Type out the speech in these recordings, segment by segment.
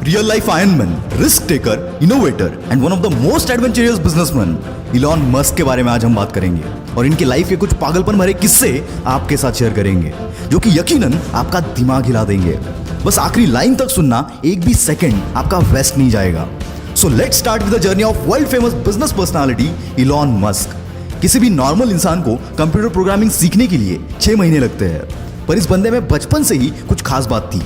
Real life Iron Man, risk taker, innovator and one of the most adventurous businessman, Elon Musk के बारे में आज हम बात करेंगे और इनकी लाइफ के कुछ पागलपन भरे किस्से आपके साथ शेयर करेंगे जो कि यकीनन आपका दिमाग हिला देंगे। बस आखिरी लाइन तक सुनना, एक भी सेकंड आपका वेस्ट नहीं जाएगा। So let's start with the journey of world famous business personality Elon Musk. किसी भी नॉर्मल इंसान को कंप्यूटर प्रोग्रामिंग सीखने के लिए 6 महीने लगते हैं, पर इस बंदे में बचपन से ही कुछ खास बात थी।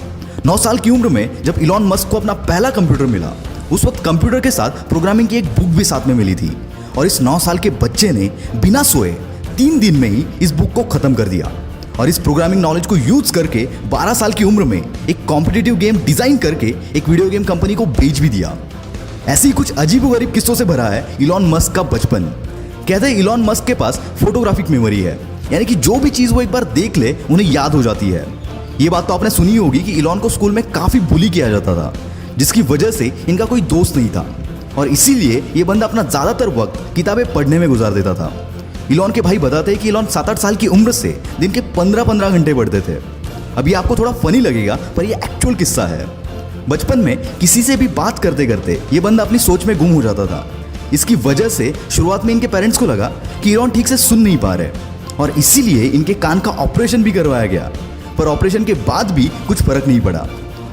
9 साल की उम्र में जब इलॉन मस्क को अपना पहला कंप्यूटर मिला, उस वक्त कंप्यूटर के साथ प्रोग्रामिंग की एक बुक भी साथ में मिली थी और इस 9 साल के बच्चे ने बिना सोए 3 दिन में ही इस बुक को खत्म कर दिया और इस प्रोग्रामिंग नॉलेज को यूज करके 12 साल की उम्र में एक कॉम्पिटिटिव गेम डिजाइन करके एक वीडियो गेम कंपनी को बेच भी दिया। ऐसी कुछ अजीबोगरीब किस्सों से भरा है इलॉन मस्क का बचपन। कहते हैं इलॉन मस्क के पास फोटोग्राफिक मेमोरी है, यानी कि जो भी चीज वो एक बार देख ले उन्हें याद हो जाती है। ये बात तो आपने सुनी होगी कि इलॉन को स्कूल में काफी बुली किया जाता था, जिसकी वजह से इनका कोई दोस्त नहीं था और इसीलिए ये बंदा अपना ज्यादातर वक्त किताबें पढ़ने में गुजार देता था। इलॉन के भाई बताते हैं कि इलॉन 7-8 साल की उम्र से दिन के 15-15 घंटे पढ़ते थे। अभी आपको थोड़ा फनी लगेगा, पर ये एक्चुअल किस्सा है। बचपन में किसी से भी बात करते करते ये बंदा अपनी सोच में गुम हो जाता था। इसकी वजह से शुरुआत में इनके पेरेंट्स को लगा कि इलॉन ठीक से सुन नहीं पा रहे और इसीलिए इनके कान का ऑपरेशन भी करवाया गया, पर ऑपरेशन के बाद भी कुछ फर्क नहीं पड़ा।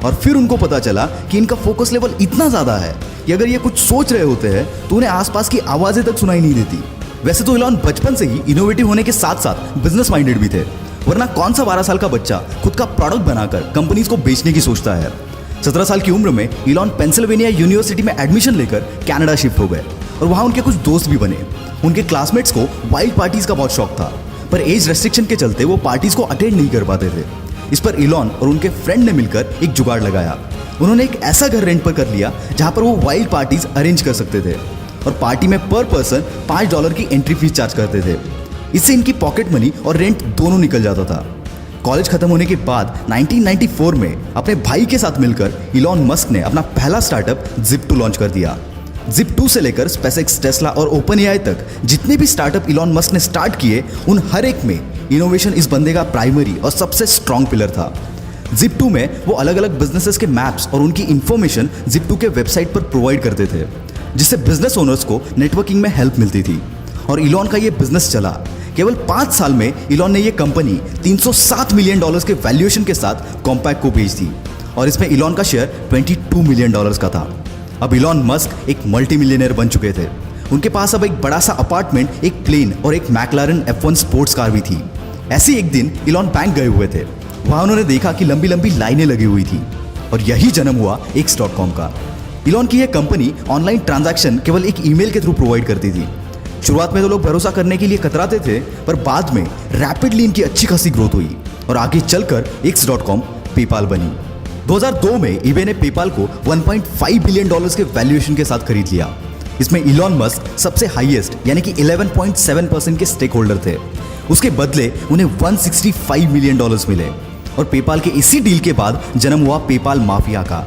और फिर उनको पता चला कि इनका फोकस लेवल इतना ज़्यादा है कि अगर ये कुछ सोच रहे होते हैं तो उन्हें आसपास की आवाज़ें तक सुनाई नहीं देती। वैसे तो इलॉन बचपन से ही इनोवेटिव होने के साथ साथ बिजनेस माइंडेड भी थे, वरना कौन सा 12 साल का बच्चा खुद का प्रोडक्ट बनाकर कंपनीज को बेचने की सोचता है। 17 साल की उम्र में इलॉन पेंसिल्वेनिया यूनिवर्सिटी में एडमिशन लेकर कनाडा शिफ्ट हो गए और वहाँ उनके कुछ दोस्त भी बने। उनके क्लासमेट्स को वाइल्ड पार्टीज का बहुत शौक था, पर एज रेस्ट्रिक्शन के चलते वो पार्टीज को अटेंड नहीं कर पाते थे। इस पर इलॉन और उनके फ्रेंड ने मिलकर एक जुगाड़ लगाया। उन्होंने एक ऐसा घर रेंट पर कर लिया जहां पर वो वाइल्ड पार्टीज अरेंज कर सकते थे और पार्टी में पर पर्सन $5 की एंट्री फीस चार्ज करते थे। इससे इनकी पॉकेट मनी और रेंट दोनों निकल जाता था। कॉलेज खत्म होने के बाद 1994 में अपने भाई के साथ मिलकर इलॉन मस्क ने अपना पहला स्टार्टअप Zip2 लॉन्च कर दिया। Zip2 से लेकर SpaceX, टेस्ला और OpenAI तक जितने भी स्टार्टअप इलॉन मस्क ने स्टार्ट किए, उन हर एक में इनोवेशन इस बंदे का प्राइमरी और सबसे स्ट्रॉन्ग पिलर था। Zip2 में वो अलग अलग बिजनेसेस के मैप्स और उनकी इंफॉर्मेशन Zip2 के वेबसाइट पर प्रोवाइड करते थे, जिससे बिजनेस ओनर्स को नेटवर्किंग में हेल्प मिलती थी। और इलॉन का ये बिजनेस चला। केवल 5 साल में इलॉन ने ये कंपनी $307 मिलियन के वैल्यूएशन के साथ कॉम्पैक्ट को बेच दी और इसमें इलॉन का शेयर $22 मिलियन का था। अब इलॉन मस्क एक मल्टी मिलियनर बन चुके थे। उनके पास अब एक बड़ा सा अपार्टमेंट, एक प्लेन और एक मैकलारन F1 स्पोर्ट्स कार भी थी। ऐसे एक दिन इलॉन बैंक गए हुए थे। वहां उन्होंने देखा कि लंबी लंबी लाइनें लगी हुई थी और यही जन्म हुआ X.com का। इलॉन की यह कंपनी ऑनलाइन ट्रांजैक्शन केवल एक ईमेल के थ्रू प्रोवाइड करती थी। शुरुआत में तो लोग भरोसा करने के लिए कतराते थे, पर बाद में रैपिडली इनकी अच्छी खासी ग्रोथ हुई और आगे चलकर X.com पेपाल बनी। 2002 में eBay ने पेपाल को $1.5 बिलियन के वैल्यूएशन के साथ खरीद लिया। इसमें इलॉन मस्क सबसे हाईएस्ट यानी कि 11.7% के स्टेक होल्डर थे। उसके बदले उन्हें $165 मिलियन मिले और पेपाल के इसी डील के बाद जन्म हुआ पेपाल माफिया का।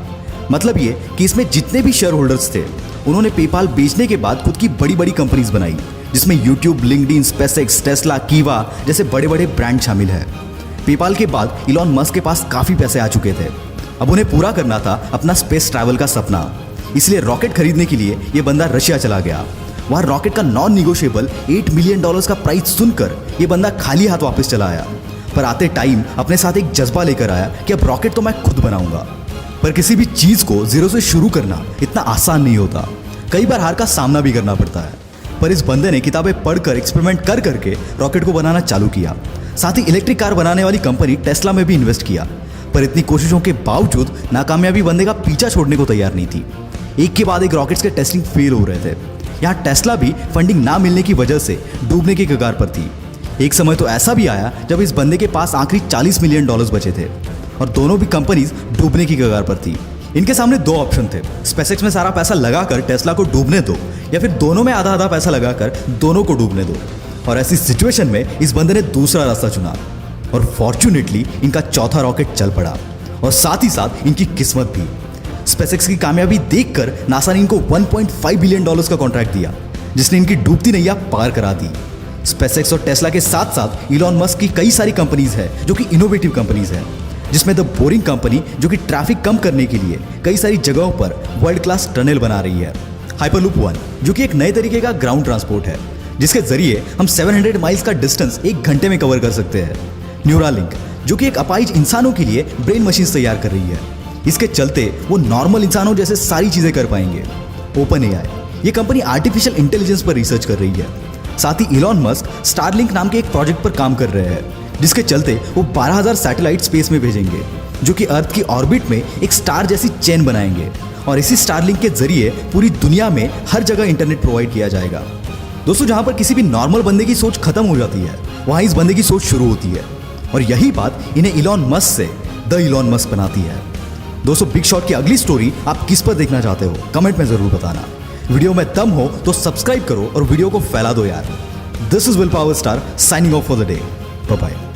मतलब ये कि इसमें जितने भी शेयर होल्डर्स थे, उन्होंने पेपाल बेचने के बाद खुद की बड़ी बड़ी कंपनीज बनाई, जिसमें यूट्यूब, लिंक्डइन, SpaceX, टेस्ला, कीवा जैसे बड़े बड़े ब्रांड शामिल है। पेपाल के बाद इलॉन मस्क के पास काफी पैसे आ चुके थे। अब उन्हें पूरा करना था अपना स्पेस ट्रैवल का सपना, इसलिए रॉकेट खरीदने के लिए ये बंदा रशिया चला गया। वहाँ रॉकेट का नॉन निगोशिएबल $8 मिलियन का प्राइस सुनकर ये बंदा खाली हाथ वापस चला आया, पर आते टाइम अपने साथ एक जज्बा लेकर आया कि अब रॉकेट तो मैं खुद बनाऊंगा। पर किसी भी चीज को जीरो से शुरू करना इतना आसान नहीं होता, कई बार हार का सामना भी करना पड़ता है। पर इस बंदे ने किताबें पढ़कर एक्सपेरिमेंट कर करके रॉकेट को बनाना चालू किया। साथ ही इलेक्ट्रिक कार बनाने वाली कंपनी टेस्ला में भी इन्वेस्ट किया, पर इतनी कोशिशों के बावजूद नाकामयाबी बंदे का पीछा छोड़ने को तैयार नहीं थी। एक के बाद एक रॉकेट्स के टेस्टिंग फेल हो रहे थे। यहाँ टेस्ला भी फंडिंग ना मिलने की वजह से डूबने की कगार पर थी। एक समय तो ऐसा भी आया जब इस बंदे के पास आखिरी $40 मिलियन बचे थे और दोनों भी कंपनीज डूबने की कगार पर थी। इनके सामने 2 ऑप्शन थे, SpaceX में सारा पैसा लगाकर टेस्ला को डूबने दो या फिर दोनों में आधा आधा पैसा लगाकर दोनों को डूबने दो। और ऐसी सिचुएशन में इस बंदे ने दूसरा रास्ता चुना और फॉर्चुनेटली इनका चौथा रॉकेट चल पड़ा और साथ ही साथ इनकी किस्मत भी। SpaceX की कामयाबी देखकर नासा ने इनको $1.5 बिलियन का कॉन्ट्रैक्ट दिया, जिसने इनकी डूबती नैया पार करा दी। SpaceX और टेस्ला के साथ साथ इलॉन मस्क की कई सारी कंपनीज है जो कि इनोवेटिव कंपनीज हैं। जिसमें द बोरिंग कंपनी जो कि ट्रैफिक कम करने के लिए कई सारी जगहों पर वर्ल्ड क्लास टनल बना रही है। हाइपरलूप 1 जो कि एक नए तरीके का ग्राउंड ट्रांसपोर्ट है, जिसके जरिए हम 700 माइल्स का डिस्टेंस 1 घंटे में कवर कर सकते हैं। न्यूरालिंक जो कि एक अपाहिज इंसानों के लिए ब्रेन मशीन तैयार कर रही है, इसके चलते वो नॉर्मल इंसानों जैसे सारी चीजें कर पाएंगे। ओपन एआई ये कंपनी आर्टिफिशियल इंटेलिजेंस पर रिसर्च कर रही है। साथ ही इलॉन मस्क स्टारलिंक नाम के एक प्रोजेक्ट पर काम कर रहे हैं, जिसके चलते वो 12,000 सैटेलाइट स्पेस में भेजेंगे, जो कि अर्थ की ऑर्बिट में एक स्टार जैसी चेन बनाएंगे। और इसी स्टारलिंक के जरिए पूरी दुनिया में हर जगह इंटरनेट प्रोवाइड किया जाएगा। दोस्तों, जहां पर किसी भी नॉर्मल बंदे की सोच खत्म हो जाती है, वहां इस बंदे की सोच शुरू होती है। और यही बात इन्हें इलॉन मस्क से द इलॉन मस्क बनाती है। दोस्तों, बिग शॉट की अगली स्टोरी आप किस पर देखना चाहते हो, कमेंट में जरूर बताना। वीडियो में दम हो तो सब्सक्राइब करो और वीडियो को फैला दो यार। This is will power star signing off for the day. Bye bye.